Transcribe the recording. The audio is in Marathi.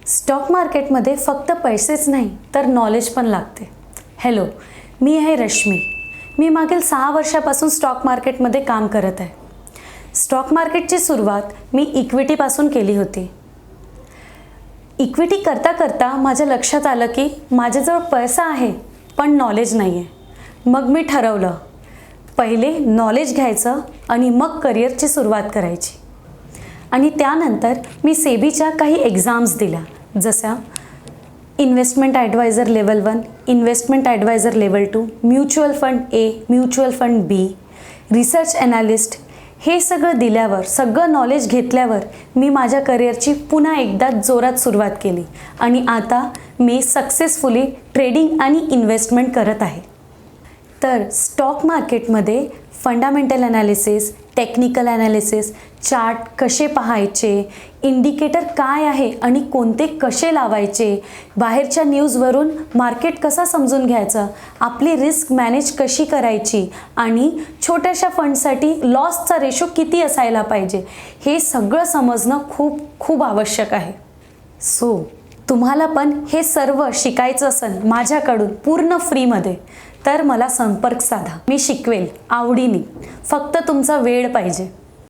स्टॉक मार्केटमध्ये फक्त पैसेच नाही तर नॉलेज पण लागते. हॅलो, मी आहे रश्मी. मी मागील 6 वर्षापासून स्टॉक मार्केटमध्ये काम करत आहे. स्टॉक मार्केटची सुरुवात मी इक्विटीपासून केली होती. इक्विटी करता करता माझ्या लक्षात आलं की माझ्याजवळ पैसा आहे पण नॉलेज नाही आहे. मग मी ठरवलं, पहिले नॉलेज घ्यायचं आणि मग करिअरची सुरुवात करायची. आणि त्यानंतर मी सेबीच्या काही एक्झाम्स दिल्या, जशा investment adviser level 1, investment adviser level 2, mutual fund A, mutual fund B, research analyst. हे सगळं दिल्यावर, सगळं नॉलेज घेतल्यावर मी माझ्या करिअरची पुन्हा एकदा जोरात सुरुवात केली आणि आता मी सक्सेसफुली ट्रेडिंग आणि इन्व्हेस्टमेंट करत आहे. तर स्टॉक मार्केटमध्ये fundamental analysis, technical analysis, chart कसे पाहायचे, इंडिकेटर काय आहे आणि कोणते कसे लावायचे, बाहेरच्या न्यूजवरून मार्केट कसा समजून घ्यायचा, आपली रिस्क मॅनेज कशी करायची आणि छोट्याशा फंडसाठी लॉसचा रेशो किती असायला पाहिजे, हे सगळं समजणं खूप खूप आवश्यक आहे. सो तुम्हाला पण हे सर्व शिकायचं असेल माझ्याकडून पूर्ण फ्रीमध्ये, तर मला संपर्क साधा. मी शिकवेल आवडीने. फक्त तुमचा वेळ पाहिजे.